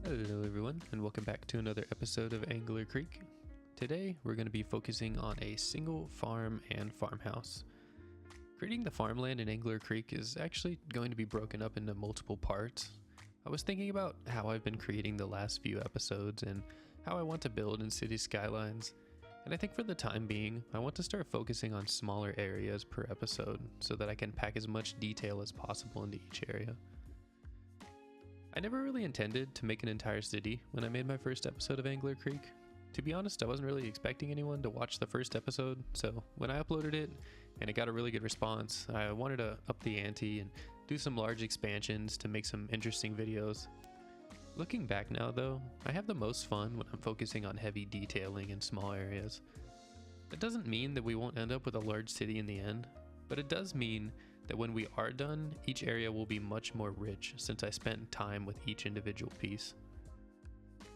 Hello everyone, and welcome back to another episode of Angler Creek. Today we're going to be focusing on a single farm and farmhouse. Creating the farmland in Angler Creek is actually going to be broken up into multiple parts. I was thinking about how I've been creating the last few episodes and how I want to build in Cities Skylines, and I think for the time being, I want to start focusing on smaller areas per episode so that I can pack as much detail as possible into each area. I never really intended to make an entire city when I made my first episode of Angler Creek. To be honest, I wasn't really expecting anyone to watch the first episode, so when I uploaded it and it got a really good response, I wanted to up the ante and do some large expansions to make some interesting videos. Looking back now though, I have the most fun when I'm focusing on heavy detailing in small areas. That doesn't mean that we won't end up with a large city in the end, but it does mean that when we are done, each area will be much more rich since I spent time with each individual piece.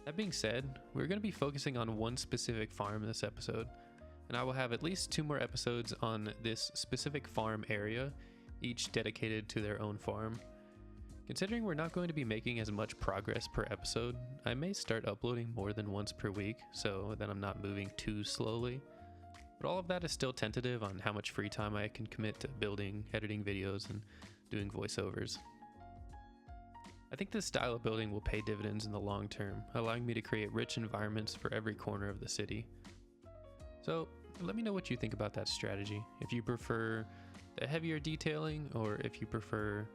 That being said, we're going to be focusing on one specific farm this episode, and I will have at least 2 more episodes on this specific farm area, each dedicated to their own farm. Considering we're not going to be making as much progress per episode, I may start uploading more than once per week so that I'm not moving too slowly. But all of that is still tentative on how much free time I can commit to building, editing videos, and doing voiceovers. I think this style of building will pay dividends in the long term, allowing me to create rich environments for every corner of the city. So let me know what you think about that strategy, if you prefer the heavier detailing or if you prefer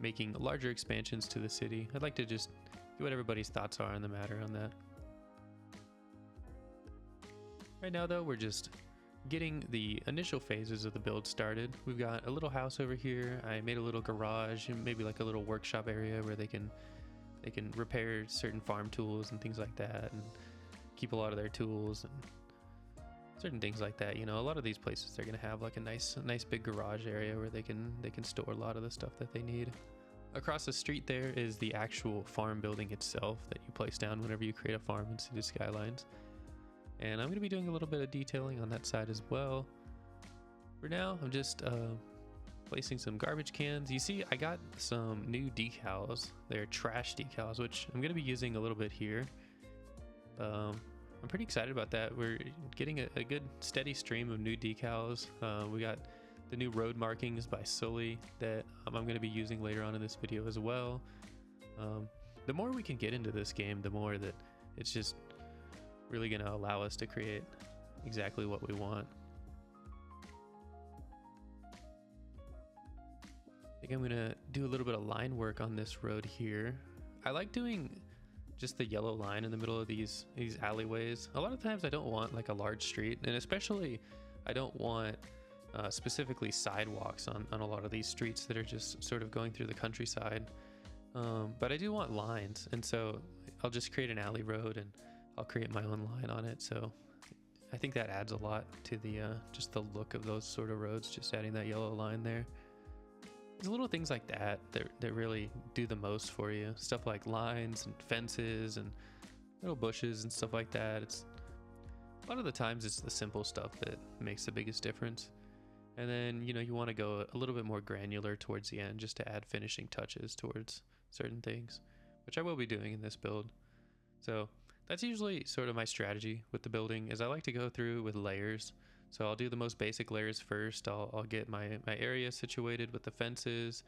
making larger expansions to the city. I'd like to just see what everybody's thoughts are on the matter on that. Right now though, we're just getting the initial phases of the build started. We've got a little house over here. I made a little garage and maybe like a little workshop area where they can repair certain farm tools and things like that, and keep a lot of their tools and certain things like that. You know, a lot of these places they're gonna have like a nice big garage area where they can store a lot of the stuff that they need. Across the street there is the actual farm building itself that you place down whenever you create a farm in Cities Skylines. And I'm going to be doing a little bit of detailing on that side as well. For now, I'm just placing some garbage cans. You see, I got some new decals. They're trash decals, which I'm going to be using a little bit here. I'm pretty excited about that. We're getting a good steady stream of new decals. We got the new road markings by Sully that I'm going to be using later on in this video as well. The more we can get into this game, the more that it's just really going to allow us to create exactly what we want. I think I'm going to do a little bit of line work on this road here. I like doing just the yellow line in the middle of these alleyways. A lot of times I don't want like a large street, and especially I don't want specifically sidewalks on a lot of these streets that are just sort of going through the countryside. But I do want lines, and so I'll just create an alley road and I'll create my own line on it. So I think that adds a lot to the just the look of those sort of roads, just adding that yellow line there. There's little things like that really do the most for you. Stuff like lines and fences and little bushes and stuff like that. It's a lot of the times it's the simple stuff that makes the biggest difference. And then, you know, you want to go a little bit more granular towards the end just to add finishing touches towards certain things, which I will be doing in this build. So that's usually sort of my strategy with the building, is I like to go through with layers. So I'll do the most basic layers first. I'll get my area situated with the fences,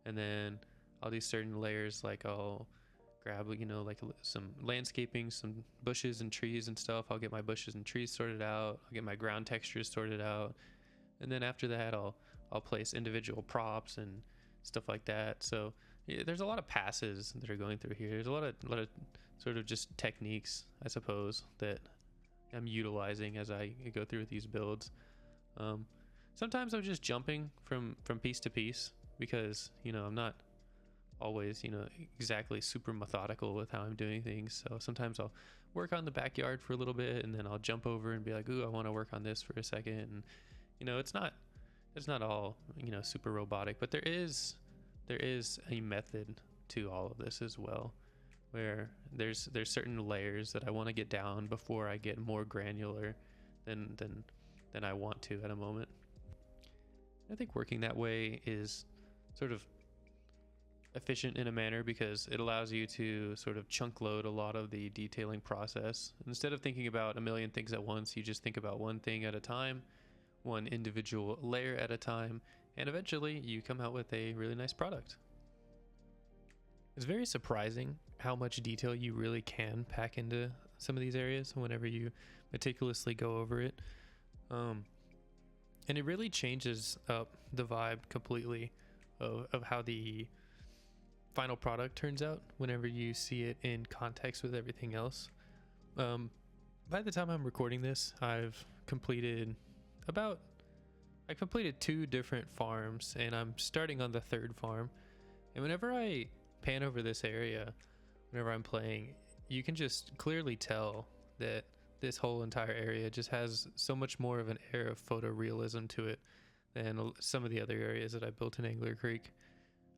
and then I'll do certain layers, like I'll grab, you know, like some landscaping, some bushes and trees and stuff. I'll get my bushes and trees sorted out. I'll get my ground textures sorted out. And then after that, I'll place individual props and stuff like that. So yeah, there's a lot of passes that are going through here. There's a lot of sort of just techniques, I suppose, that I'm utilizing as I go through these builds. Sometimes I'm just jumping from piece to piece because, you know, I'm not always, you know, exactly super methodical with how I'm doing things. So sometimes I'll work on the backyard for a little bit and then I'll jump over and be like, ooh, I want to work on this for a second. And, you know, it's not all, you know, super robotic, but there is a method to all of this as well, where there's certain layers that I want to get down before I get more granular than I want to at a moment. I think working that way is sort of efficient in a manner because it allows you to sort of chunk load a lot of the detailing process. Instead of thinking about a million things at once, you just think about one thing at a time, one individual layer at a time, and eventually you come out with a really nice product. It's very surprising how much detail you really can pack into some of these areas whenever you meticulously go over it. And it really changes up the vibe completely of how the final product turns out whenever you see it in context with everything else. By the time I'm recording this, I've completed 2 different farms, and I'm starting on the 3rd farm. And whenever I pan over this area, whenever I'm playing, you can just clearly tell that this whole entire area just has so much more of an air of photorealism to it than some of the other areas that I built in Angler Creek.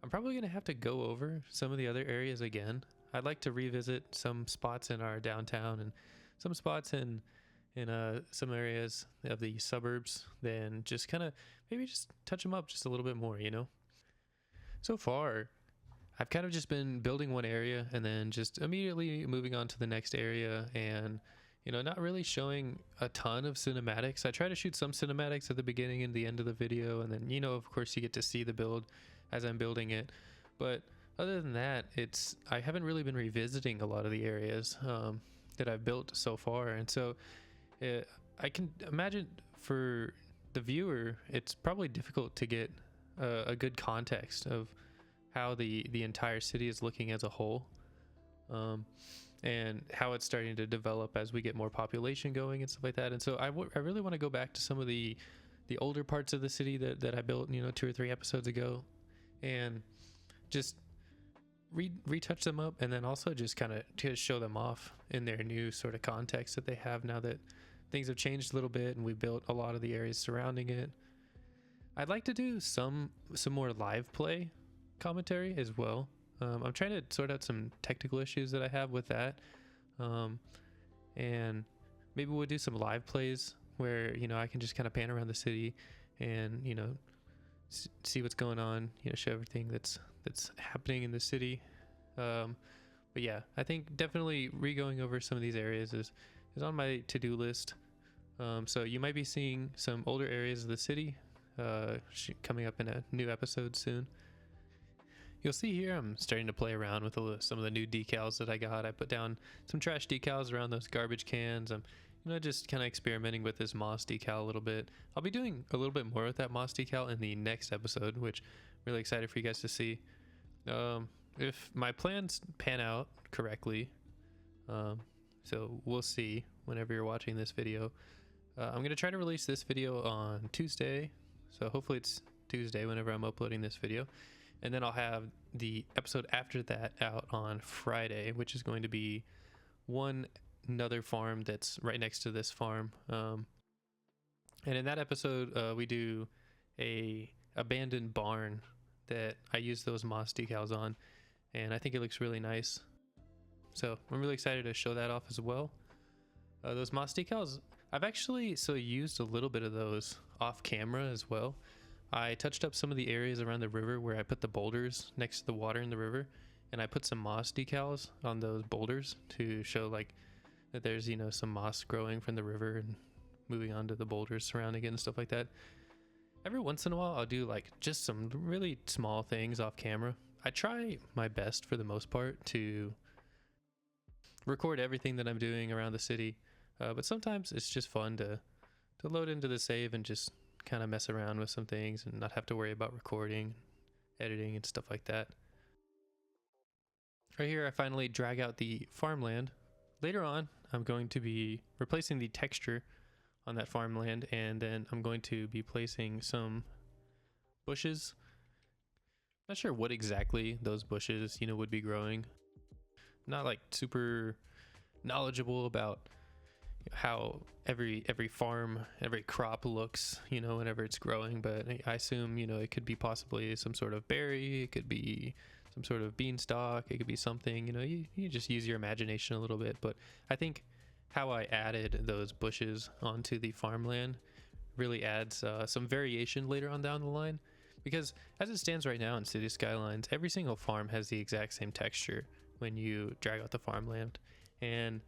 I'm probably going to have to go over some of the other areas again. I'd like to revisit some spots in our downtown and some spots in some areas of the suburbs, then just kind of maybe just touch them up just a little bit more, you know? So far, I've kind of just been building one area and then just immediately moving on to the next area, and not really showing a ton of cinematics. I try to shoot some cinematics at the beginning and the end of the video, and then of course you get to see the build as I'm building it. But other than that, I haven't really been revisiting a lot of the areas that I've built so far, and so I can imagine for the viewer it's probably difficult to get a good context of how the entire city is looking as a whole, and how it's starting to develop as we get more population going and stuff like that. And so I really want to go back to some of the older parts of the city that I built 2 or 3 episodes ago, and just retouch them up, and then also just kind of to show them off in their new sort of context that they have now that things have changed a little bit and we built a lot of the areas surrounding it. I'd like to do some more live play commentary as well. I'm trying to sort out some technical issues that I have with that, and maybe we'll do some live plays where I can just kind of pan around the city and see what's going on, show everything that's happening in the city. But yeah, I think definitely re-going over some of these areas is on my to-do list. So you might be seeing some older areas of the city coming up in a new episode soon. You'll see here I'm starting to play around with some of the new decals that I got. I put down some trash decals around those garbage cans. I'm just kind of experimenting with this moss decal a little bit. I'll be doing a little bit more with that moss decal in the next episode, which I'm really excited for you guys to see. If my plans pan out correctly, so we'll see whenever you're watching this video. I'm going to try to release this video on Tuesday, so hopefully it's Tuesday whenever I'm uploading this video. And then I'll have the episode after that out on Friday, which is going to be another farm that's right next to this farm. And in that episode, we do a abandoned barn that I use those moss decals on, and I think it looks really nice. So I'm really excited to show that off as well. Those moss decals, I've actually used a little bit of those off camera as well. I touched up some of the areas around the river where I put the boulders next to the water in the river, and I put some moss decals on those boulders to show that there's some moss growing from the river and moving on to the boulders surrounding it and stuff like that. Every once in a while I'll do just some really small things off camera. I try my best for the most part to record everything that I'm doing around the city, but sometimes it's just fun to load into the save and just kind of mess around with some things and not have to worry about recording, editing, and stuff like that. Right here I finally drag out the farmland. Later on I'm going to be replacing the texture on that farmland, and then I'm going to be placing some bushes. Not sure what exactly those bushes would be growing. Not super knowledgeable about how every farm, every crop looks, whenever it's growing, but I assume, it could be possibly some sort of berry, it could be some sort of beanstalk, it could be something, you just use your imagination a little bit. But I think how I added those bushes onto the farmland really adds some variation later on down the line, because as it stands right now in Cities Skylines, every single farm has the exact same texture when you drag out the farmland. And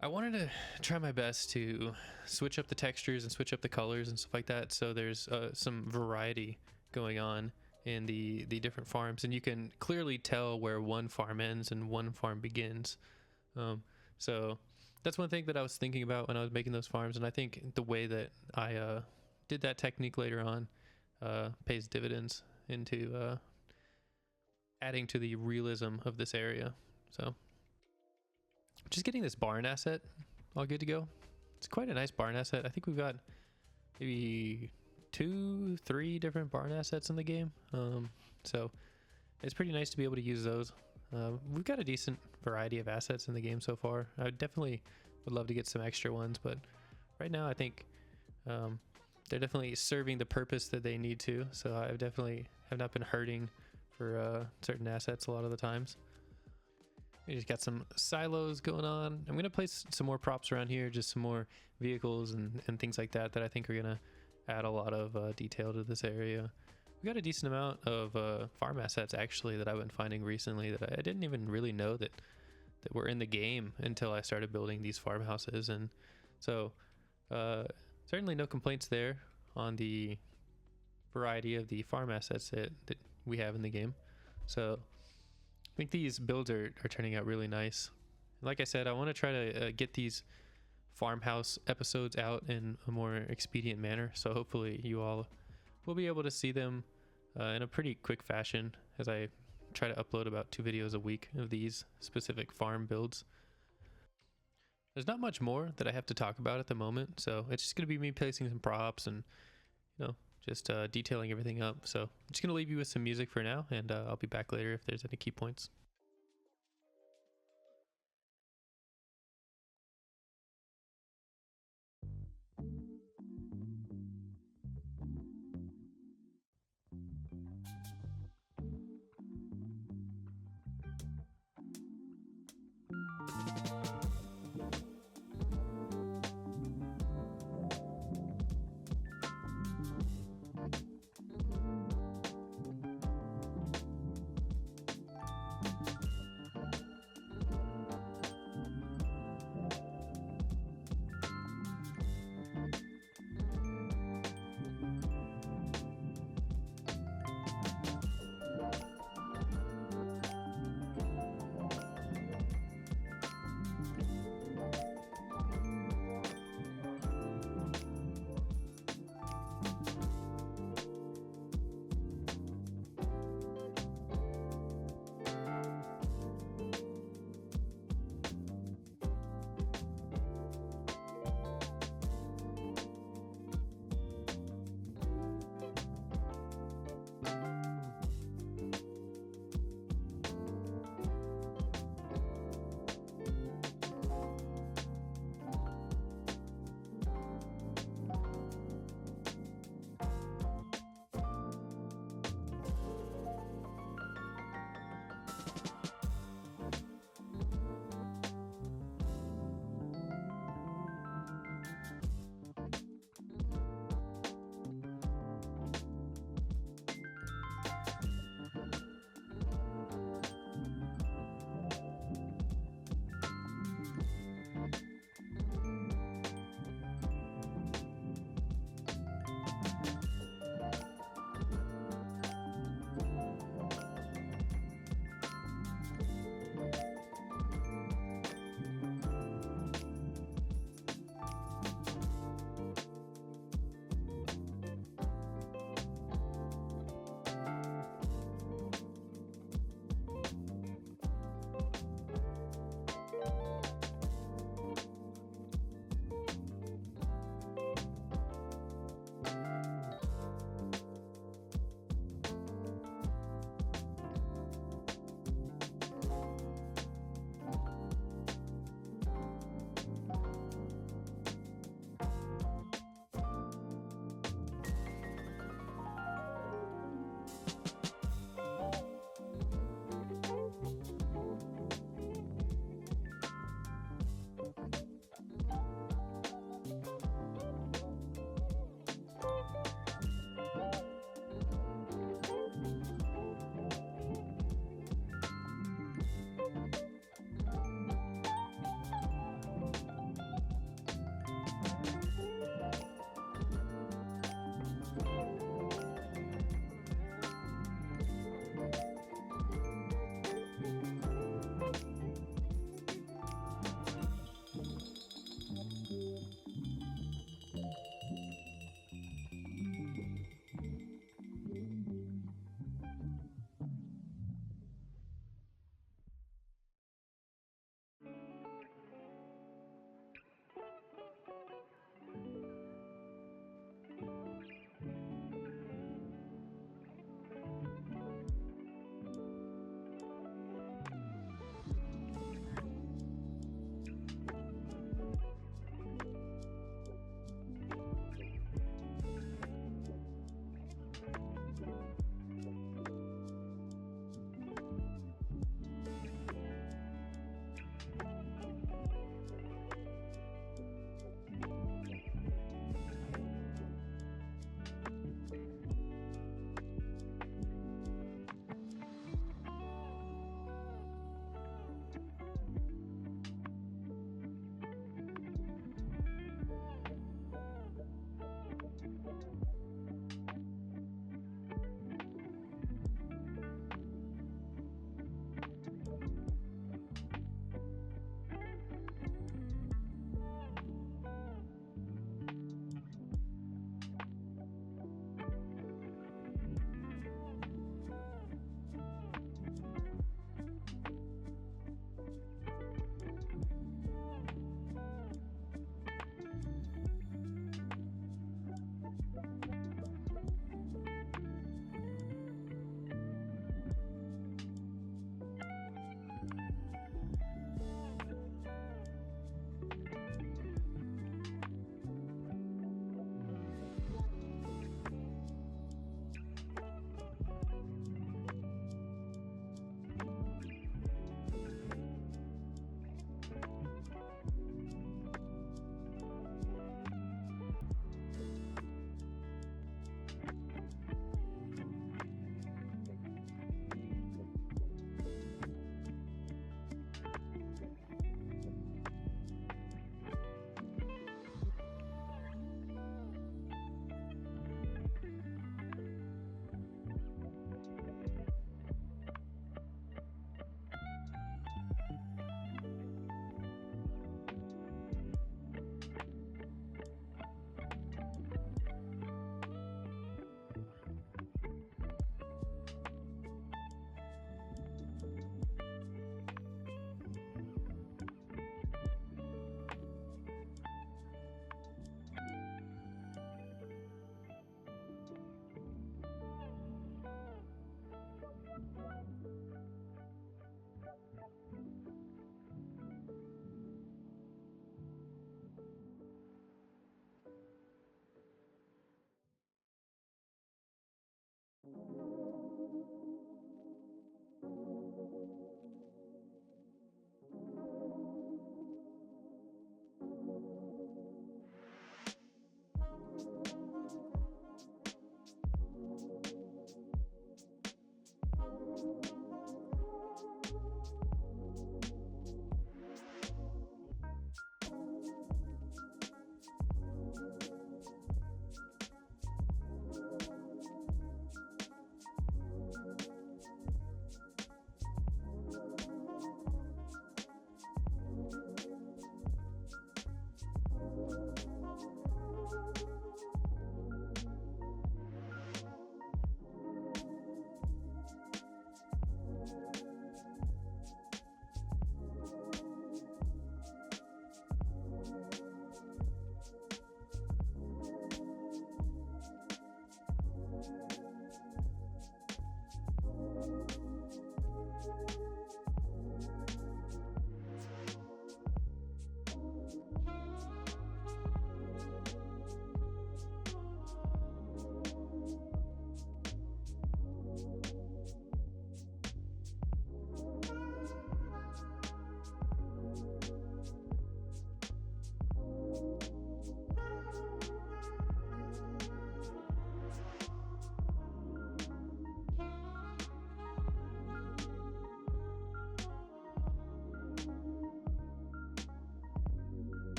I wanted to try my best to switch up the textures and switch up the colors and stuff like that, so there's some variety going on in the different farms, and you can clearly tell where one farm ends and one farm begins. So that's one thing that I was thinking about when I was making those farms, and I think the way that I did that technique later on pays dividends into adding to the realism of this area. So just getting this barn asset all good to go. It's quite a nice barn asset. I think we've got maybe 2-3 different barn assets in the game. So it's pretty nice to be able to use those. We've got a decent variety of assets in the game so far. I definitely would love to get some extra ones, but right now I think they're definitely serving the purpose that they need to. So I definitely have not been hurting for certain assets a lot of the times. We just got some silos going on. I'm gonna place some more props around here, just some more vehicles and things like that I think are gonna add a lot of detail to this area. We got a decent amount of farm assets actually that I've been finding recently that I didn't even really know that were in the game until I started building these farmhouses. And so certainly no complaints there on the variety of the farm assets that we have in the game. So I think these builds are turning out really nice. Like I said, I want to try to get these farmhouse episodes out in a more expedient manner, so hopefully you all will be able to see them in a pretty quick fashion as I try to upload about 2 videos a week of these specific farm builds. There's not much more that I have to talk about at the moment, so it's just going to be me placing some props and just detailing everything up. So I'm just going to leave you with some music for now, and I'll be back later if there's any key points.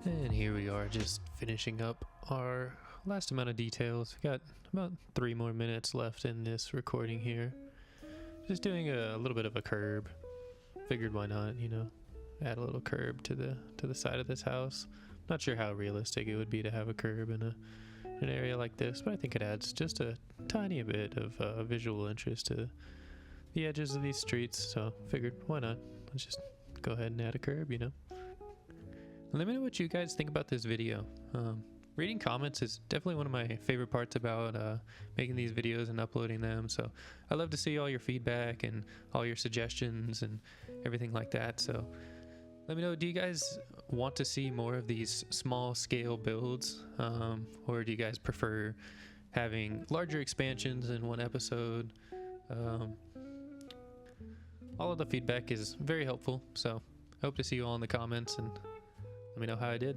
And here we are, just finishing up our last amount of details. We got about 3 more minutes left in this recording here. Just doing a little bit of a curb. Figured why not, you know, add a little curb to the side of this house. Not sure how realistic it would be to have a curb in an area like this, but I think it adds just a tiny bit of visual interest to the edges of these streets. So figured why not? Let's just go ahead and add a curb, you know. Let me know what you guys think about this video. Reading comments is definitely one of my favorite parts about making these videos and uploading them. So I love to see all your feedback and all your suggestions and everything like that. So let me know, do you guys want to see more of these small scale builds? Or do you guys prefer having larger expansions in one episode? All of the feedback is very helpful. So I hope to see you all in the comments and let me know how I did.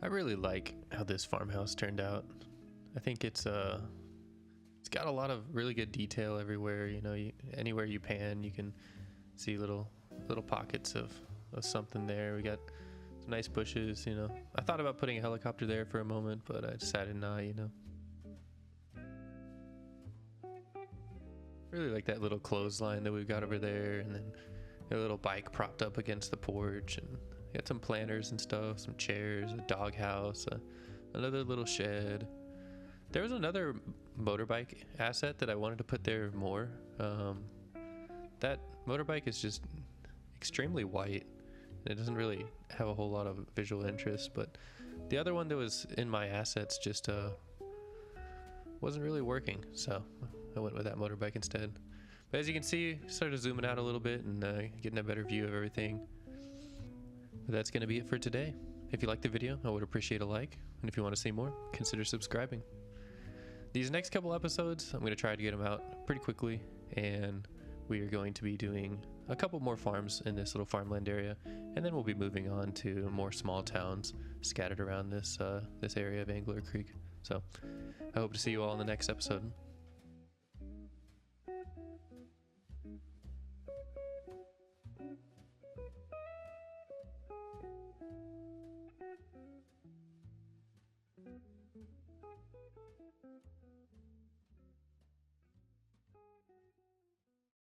I really like how this farmhouse turned out. I think it's got a lot of really good detail everywhere. You know, anywhere you pan, you can see little pockets of something there. We got some nice bushes. You know, I thought about putting a helicopter there for a moment, but I decided not. You know. Really like that little clothesline that we've got over there, and then a little bike propped up against the porch, and got some planters and stuff, some chairs, a doghouse, another little shed. There was another motorbike asset that I wanted to put there more. That motorbike is just extremely white, and it doesn't really have a whole lot of visual interest, but the other one that was in my assets just wasn't really working, so I went with that motorbike instead. But as you can see, started zooming out a little bit and getting a better view of everything. But that's going to be it for today. If you liked the video, I would appreciate a like. And if you want to see more, consider subscribing. These next couple episodes, I'm going to try to get them out pretty quickly. And we are going to be doing a couple more farms in this little farmland area. And then we'll be moving on to more small towns scattered around this area of Angler Creek. So I hope to see you all in the next episode.